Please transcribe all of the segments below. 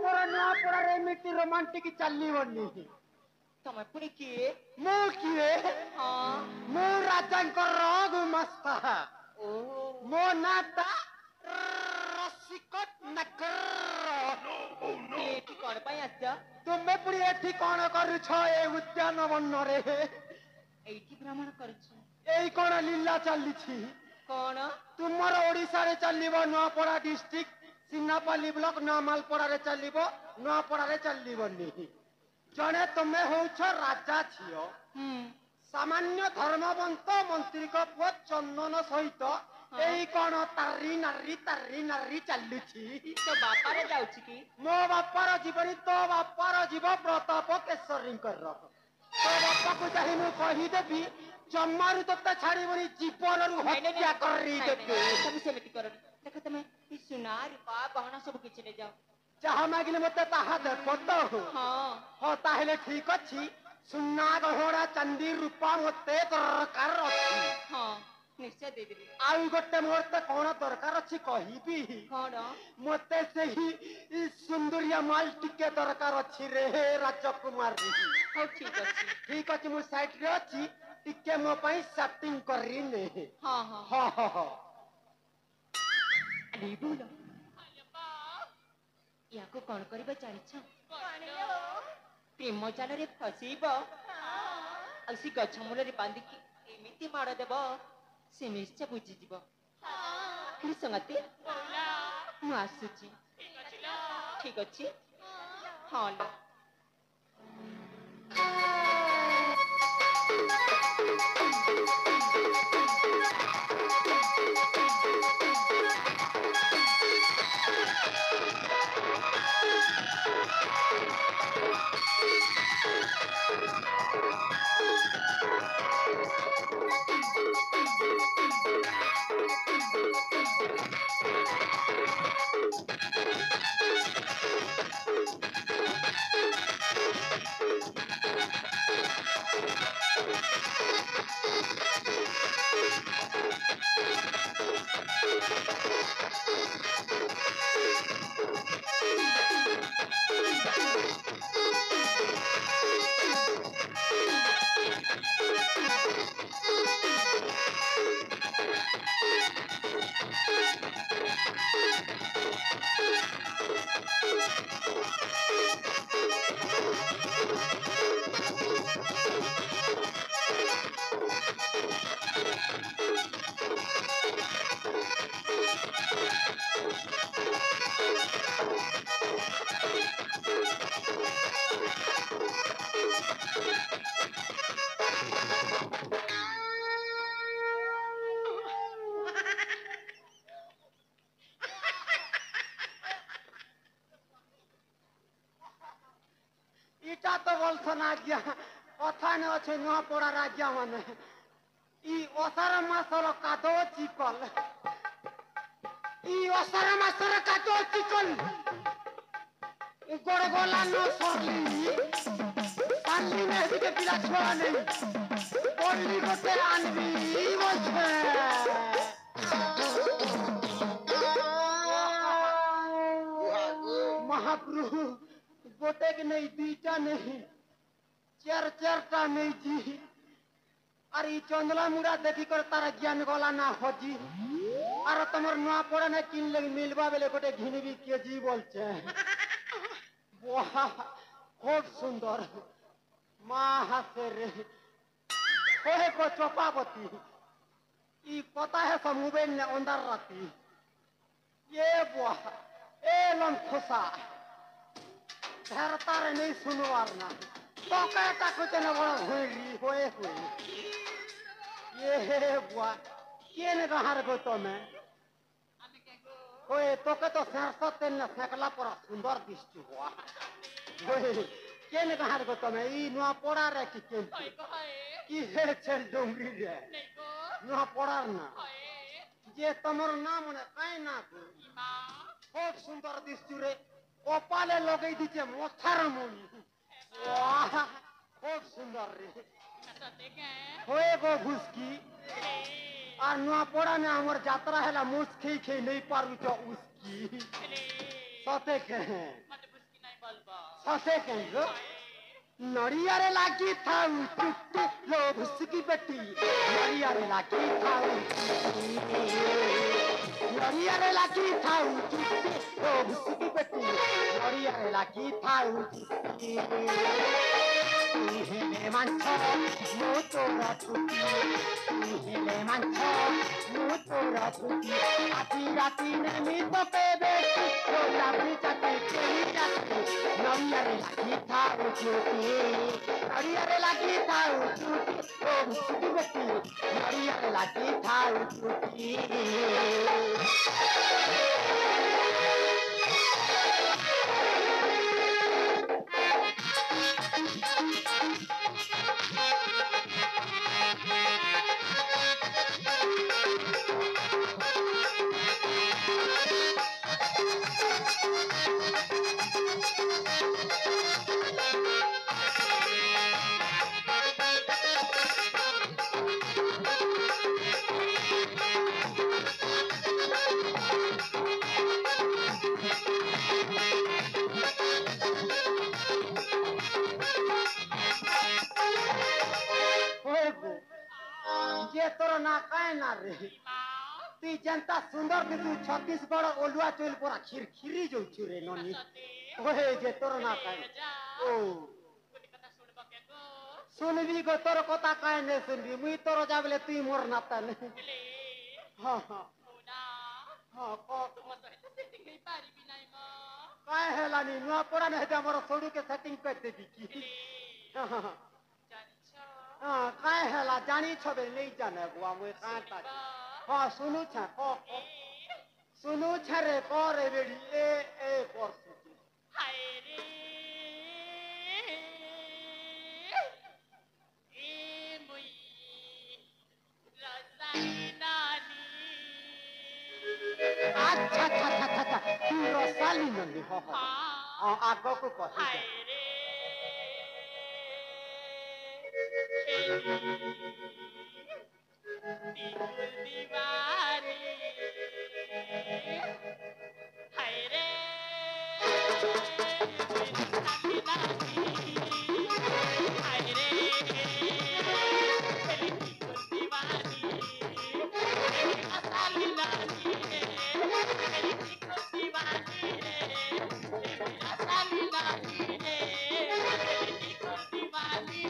ଆମର ନୂଆପଡ଼ାରେ ଏମିତି ରୋମାଣ୍ଟିକ ଚାଲିବନି। ତମେ ପୁଣି କିଏ? ମୁଁ କିଏ? ହଁ ମୁଁ ରାଜାଙ୍କର ଗୁମାସ୍ତା। ଓହୋ ମୋ ନାଁଟା ରସିକଟ ନାଗର। ଏଠି କଣ ପାଇଁ ଆସିଛ? ତୁମେ ପୁଣି ଏଠି କଣ କରୁଛ ଏ ଉଦ୍ୟାନବନରେ? ଏଇଠି ଭ୍ରମଣ କରୁଛୁ। ଏଇ କଣ ଲୀଳା ଚାଲିଛି? କଣ? ତୁମର ଓଡିଶାରେ ଚାଲିବ ନୂଆପଡା ଡିଷ୍ଟ୍ରିକ୍ଟ, ସିନାପାଲି ବ୍ଲକ ନୂଆମାଲପଡାରେ ଚାଲିବ, ନୂଆପଡାରେ ଚାଲିବନି। ଜଣେ ତୁମେ ହଉଛ ରାଜା ଝିଅ, ସାମାନ୍ୟ ଧର୍ମବନ୍ତ ମନ୍ତ୍ରୀଙ୍କ ପୁଅ ଚନ୍ଦନ ସହିତ ଏଇ କଣ ତାରି ନାରୀ ଚାଲୁଛି। ତୋ ବାପାର ଯାଉଛି କି? ମୋ ବାପାର ଜୀବନୀ ତୋ ବାପାର ଜୀବ ପ୍ରତାପ କେଶରୀଙ୍କର। ତୋ ବାପାକୁ ଚାହିଁ ମୁଁ କହିଦେବି ଜମାରୁ ତୋତେ ଛାଡିବନି, ଜୀବନରୁ ହତ୍ୟା କରିଦେବି। ତମେ ସେମିତି କରନି। ଦେଖ ତମେ ସୁନା ରୂପା ଗହଣା ସବୁ କିଛି ନେଇଯାଅ। ଯାହା ମାଗିଲେ ମତେ ତାହା ଦେବ ତ? ହଁ ତାହେଲେ ଠିକ ଅଛି। ସୁନା ଗହଣା ଚାନ୍ଦି ରୂପା ମତେ ଦରକାର ଅଛି। ହଁ ନିଶ୍ଚୟ ଦେଇଦେବି। ଆଉ ଗୋଟେ ମୋର କଣ ଦରକାର ଅଛି କହିବି? କଣ? ମତେ ସେହି ସୁନ୍ଦରିଆ ମାଲ ଟିକେ ଦରକାର ଅଛି ରେ ରାଜକୁମାରୀ। ହଉ ଠିକ ଅଛି। ଠିକ ଅଛି ମୁଁ ସାଇଟ୍ ରେ ଅଛି, ଟିକେ ମୋ ପାଇଁ ସେଟିଂ କରିନେ। ହଁ ହଁ ହଁ ହଁ ହଁ। ୟାକୁ କଣ କରିବ ଜାଣିଛ? ପ୍ରେମ ଜାଲରେ ଫସେଇବ, ଆଉ ସେ ଗଛ ମୂଳରେ ବାନ୍ଧିକି ଏମିତି ମାଡ଼ ଦେବ ସେ ନିଶ୍ଚୟ ବୁଝିଯିବ। ସଙ୍ଗତି ମୁଁ ଆସୁଛି। ଠିକ ଅଛି। ହଁ ଲୋ। ଇଟା ତ ବୋଲଛନ୍ ଆଜ୍ଞା, କଥା ନ ଅଛେ ନୂଆପଡାର ଆଜ୍ଞା ମାନେ। ଇ ଅଷାଢ଼ ମାସର କାଦୋ ଚିକଲ, ଇ ଅଷାଢ଼ ମାସର କାଦୋ ଚିକଲ ଗୋଡ଼ ଗଲା ନ ସରଲି ପାଲି ନେହବିକେ ପିଲା ଛୁଆ ନେଇ ପল্লি ଗୋଟେ ଆনবি বলছে। মহাপ্রভু গোটে কি নেই, দুইটা নেই, চারটা নেইছি। আর এই চন্দলা মুড়া দেখি করে তার জ্ঞান গলা না হজি। আর তোমার নয়া পড়া না কিনলে মিলবা বেলে গোটে ঘিনবি কেজি বলছে। খুব সুন্দর মা হাসে রে। হে গো চপাবতী, ই পতা হে সব মোবাইল নে অন্ধার রাতি। এ বুয়া এ লন খোসা ধার তার নেই শুনবার না। তোকে তাকুতে না বড় হইলি হয়ে হয়ে। এ হে বুয়া কেন গাহার গো তুমি? ওই তোকে তো শেষ তেল না ফেকলা পড়া সুন্দর দিচ্ছু বুয়া। কেন গাহার গো তুমি? ই নয়া পড়ার কি কেমতি? কি হয়েছে ডুঙ্গি রে? নয়া পড়ার না যে তোমার না মনে কাই না গো? খুব সুন্দর দিচ্ছু রে, কপালে লগাই দিচ্ছে মশার মনি। খুব সুন্দর রে। হয়ে গো ঘুসকি আর নয়া পড়া না আমার যাত্রা হেলা মুস খেয়ে খেয়ে নেই পারুছ উস্কি সতে কে छसे केन्द्र नड़ियारे लागी थाऊ चुट्टी लो भुसकी बेटी नड़ियारे लागी थाऊ नड़ियारे लागी थाऊ चुट्टी लो भुसकी बेटी नड़ियारे लागी थाऊ चुट्टी हेले मांछ मो तोरा छुट्टी हेले मांछ मो तोरा छुट्टी आधी राती निमित पे बेटी तोरा भी जाके केही जाके नड़ियारे लागी थाऊ चुट्टी नड़ियारे लागी थाऊ चुट्टी ओ भुसकी बेटी नड़ियारे लागी थाऊ चुट्टी जे तोर ना काहे ना रे तुई जनता सुंदर के तू छत्तीसगढ़ ओलुआ चोल पूरा खिरखिरी जोछु रे ननी ओहे जे तोर ना काहे ओ सुनबी गो तोर कथा काहे ने सुनबी मुई तोर जाबले तुई मोर नाता ने हां हां हां को काहे हेलानी नुआ पड़ा ने हे हमर सोडू के सेटिंग कर देबी की हां हां हाँ काय हेला जानी छबे नहीं जाने बुआ मुई काटा हाँ सुनु छ सुनु छ रे करे बेड़ी ए कर सुती हाय रे ए मुई रसाई नानी अच्छा अच्छा अच्छा अच्छा तू रसाली नंदी हो हाँ आगो को कही हाय रे दीवानी हाय रे हाय रे दीवानी असाली नानी दीवानी असाली नानी दीवानी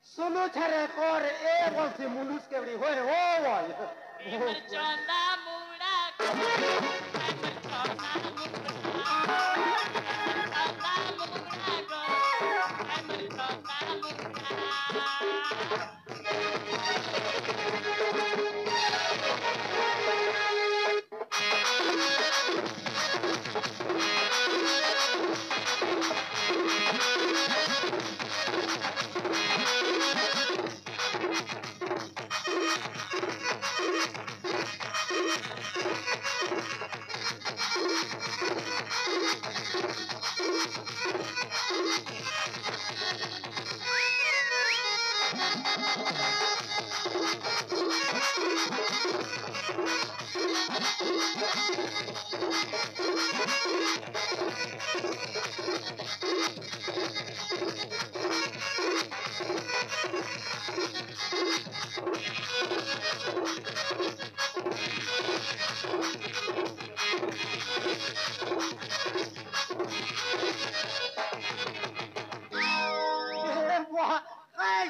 सुनु छ रे कर ए बोल से मुलुस के बड़ी होय हो बोल चंदा मुड़ा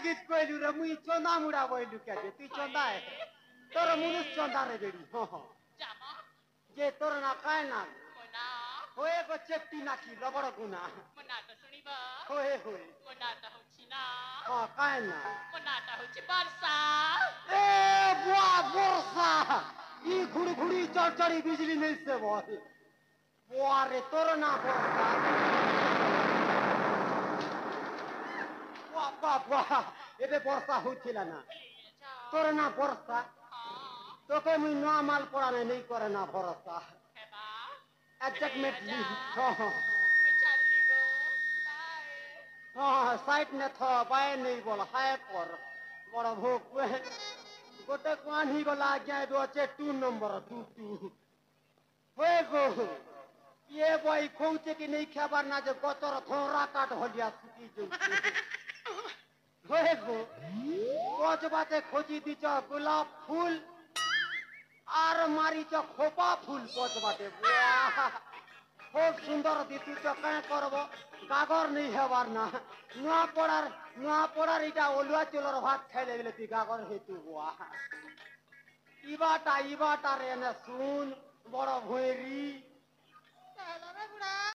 गीत कोइलु रे मुई चंदा मुड़ा बोइलु के तू चंदा है तोर मुनुस चंदा रे बेड़ी हां हां जामा जे तोर ना काहे ना कोना होए गो चेप्टी ना की रबड़ गुना कोना त सुनिबा होए होए कोना त होछि ना हां काहे ना कोना त होछि वर्षा ए बुआ वर्षा ई घुड़ी चढ़चड़ी बिजली नहीं से बोल बुआ रे तोर ना वर्षा बुआ बुआ एबे वर्षा होइथिला ना तोर ना वर्षा तो के मुई ना माल पड़ा नहीं करे ना भरोसा हेबा एग्जैक्टली हां हां चलली गो बाय हां साइड ने था बाय नहीं बोल हाय कर बड़ा भूख गोटे कान्ही गला गया दो 2 नंबर 2 হয়ে গো ইয়ে বই কৌছে কি নেই খাবার না যে গতর ধরা কাঠ হলিয়া ছুটি যাচ্ছে হয়ে গো কচবাতে খোঁজি দিছ গোলাপ ফুল আর মারিছ খোপা ফুল কচবাতে খুব সুন্দর দিতুছ কেন করব গাগর নেই হেবার না নূয়া পড়ার এটা অলুয়া চুলর ভাত খাইলে গেলে তুই গাগর হেতু বুয়া ইবাটা রে না শুন বড় ভৈরি